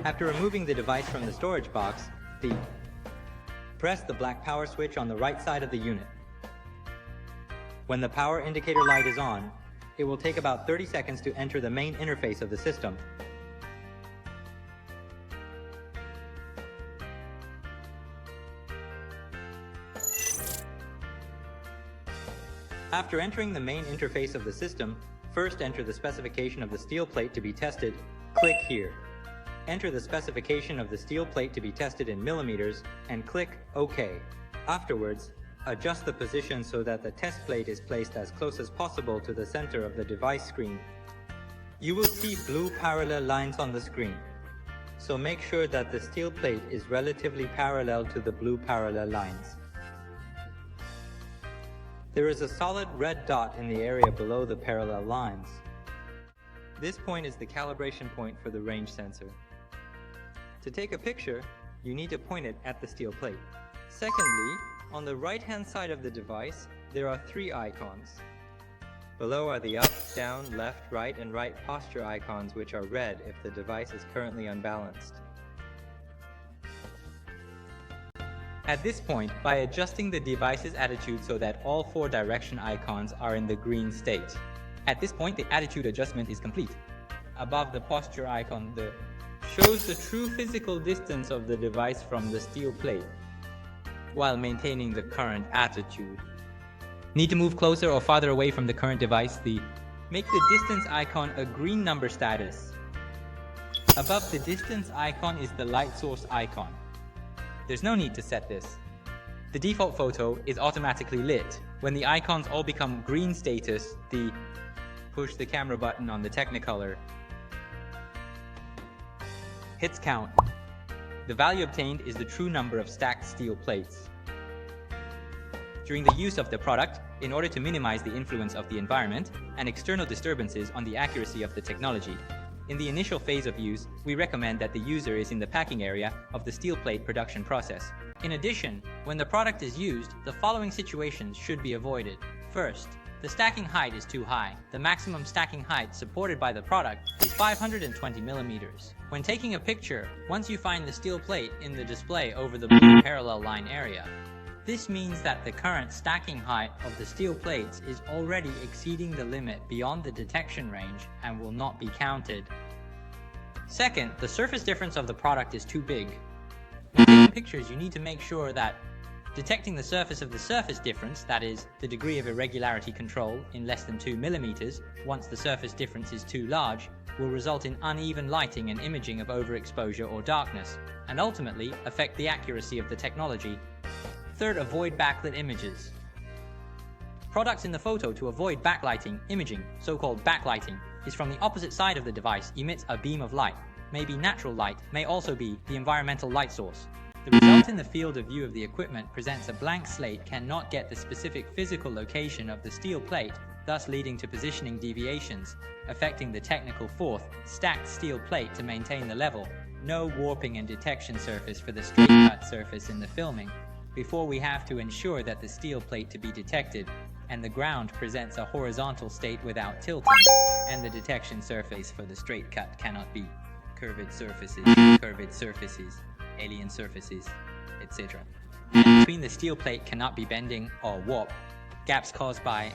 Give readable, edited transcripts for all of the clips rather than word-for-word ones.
After removing the device from the storage box, press the black power switch on the right side of the unit. When the power indicator light is on, it will take about 30 seconds to enter the main interface of the system. After entering the main interface of the system, first enter the specification of the steel plate to be tested. Click here. Enter the specification of the steel plate to be tested in millimeters and click OK. Afterwards, adjust the position so that the test plate is placed as close as possible to the center of the device screen. You will see blue parallel lines on the screen, so make sure that the steel plate is relatively parallel to the blue parallel lines. There is a solid red dot in the area below the parallel lines. This point is the calibration point for the range sensor. To take a picture, you need to point it at the steel plate. Secondly, on the right-hand side of the device, there are 3 icons. Below are the up, down, left, right, and right posture icons, which are red if the device is currently unbalanced. At this point, by adjusting the device's attitude so that all 4 direction icons are in the green state. At this point, the attitude adjustment is complete. Above the posture icon, shows the true physical distance of the device from the steel plate, while maintaining the current attitude. Need to move closer or farther away from the current device? Make the distance icon a green number status. Above the distance icon is the light source icon. There's no need to set this. The default photo is automatically lit. When the icons all become green status, push the camera button on the Technicolor. Hits count. The value obtained is the true number of stacked steel plates. During the use of the product, in order to minimize the influence of the environment and external disturbances on the accuracy of the technology, in the initial phase of use, we recommend that the user is in the packing area of the steel plate production process. In addition, when the product is used, the following situations should be avoided. First, the stacking height is too high. The maximum stacking height supported by the product is 520 millimeters. When taking a picture, once you find the steel plate in the display over the blue parallel line area, this means that the current stacking height of the steel plates is already exceeding the limit beyond the detection range and will not be counted. Second, the surface difference of the product is too big. When taking pictures, you need to make sure that detecting the surface of the surface difference, that is, the degree of irregularity control, in less than 2 millimeters, once the surface difference is too large, will result in uneven lighting and imaging of overexposure or darkness, and ultimately affect the accuracy of the technology. Third, avoid backlit images. Products in the photo to avoid backlighting, imaging, so-called backlighting, is from the opposite side of the device emits a beam of light, may be natural light, may also be the environmental light source. The result in the field of view of the equipment presents a blank slate, cannot get the specific physical location of the steel plate, thus leading to positioning deviations, affecting the technical fourth, stacked steel plate to maintain the level, no warping and detection surface for the straight cut surface in the filming, before we have to ensure that the steel plate to be detected, and the ground presents a horizontal state without tilting, and the detection surface for the straight cut cannot be curved surfaces, alien surfaces, etc. And between the steel plate cannot be bending or warp, gaps caused by.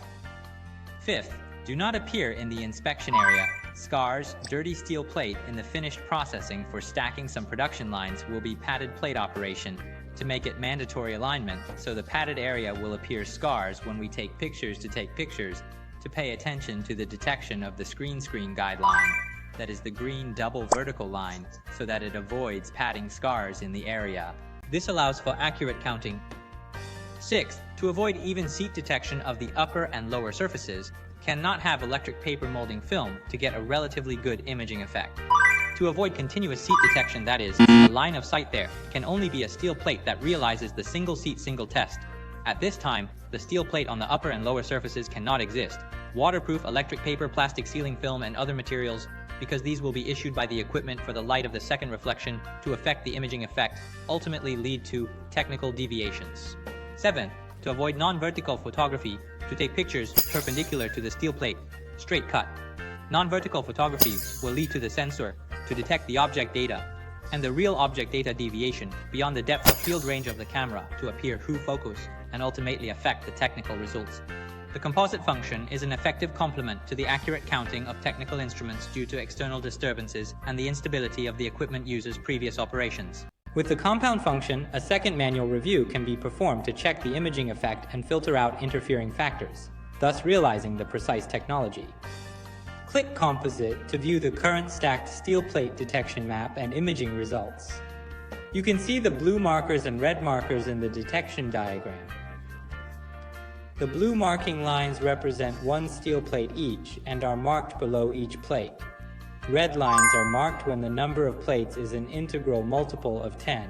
Fifth, do not appear in the inspection area. Scars, dirty steel plate in the finished processing for stacking some production lines will be padded plate operation to make it mandatory alignment, so the padded area will appear scars when we take pictures to pay attention to the detection of the screen guideline, that is the green double vertical line, so that it avoids padding scars in the area. This allows for accurate counting. Sixth, to avoid even seat detection of the upper and lower surfaces, cannot have electric paper molding film to get a relatively good imaging effect. To avoid continuous seat detection, that is, a line of sight there, can only be a steel plate that realizes the single seat single test. At this time, the steel plate on the upper and lower surfaces cannot exist. Waterproof electric paper, plastic sealing film, and other materials, because these will be issued by the equipment for the light of the second reflection to affect the imaging effect, ultimately lead to technical deviations. 7. To avoid non-vertical photography, to take pictures perpendicular to the steel plate, straight cut. Non-vertical photography will lead to the sensor to detect the object data, and the real object data deviation beyond the depth of field range of the camera to appear true focus and ultimately affect the technical results. The composite function is an effective complement to the accurate counting of technical instruments due to external disturbances and the instability of the equipment user's previous operations. With the compound function, a second manual review can be performed to check the imaging effect and filter out interfering factors, thus realizing the precise technology. Click Composite to view the current stacked steel plate detection map and imaging results. You can see the blue markers and red markers in the detection diagram. The blue marking lines represent one steel plate each and are marked below each plate. Red lines are marked when the number of plates is an integral multiple of 10.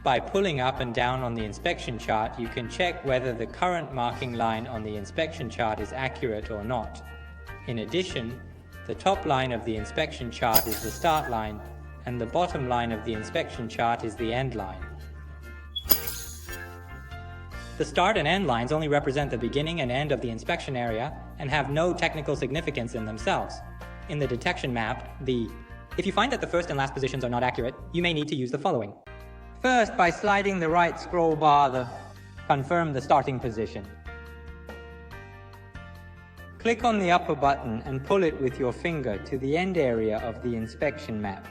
By pulling up and down on the inspection chart, you can check whether the current marking line on the inspection chart is accurate or not. In addition, the top line of the inspection chart is the start line, and the bottom line of the inspection chart is the end line. The start and end lines only represent the beginning and end of the inspection area and have no technical significance in themselves. In the detection map, if you find that the first and last positions are not accurate, you may need to use the following. First, by sliding the right scroll bar, confirm the starting position. Click on the upper button and pull it with your finger to the end area of the inspection map.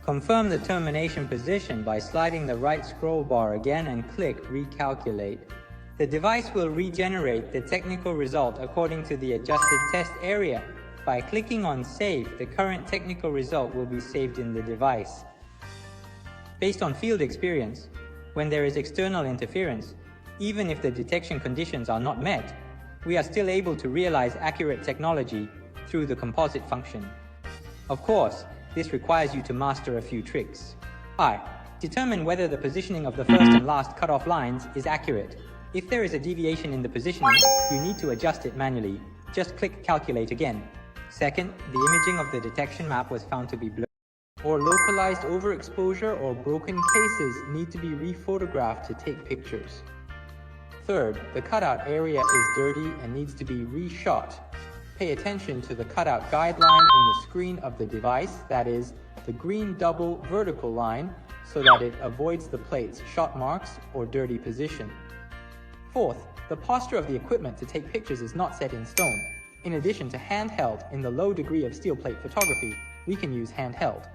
Confirm the termination position by sliding the right scroll bar again and click Recalculate. The device will regenerate the technical result according to the adjusted test area. By clicking on Save, the current technical result will be saved in the device. Based on field experience, when there is external interference, even if the detection conditions are not met, we are still able to realize accurate technology through the composite function. Of course, this requires you to master a few tricks. Determine whether the positioning of the first and last cutoff lines is accurate. If there is a deviation in the positioning, you need to adjust it manually. Just click Calculate again. Second, the imaging of the detection map was found to be blurred, or localized overexposure or broken cases need to be rephotographed to take pictures. Third, the cutout area is dirty and needs to be reshot. Pay attention to the cutout guideline in the screen of the device, that is, the green double vertical line, so that it avoids the plate's shot marks or dirty position. Fourth, the posture of the equipment to take pictures is not set in stone. In addition to handheld in the low degree of steel plate photography, we can use handheld.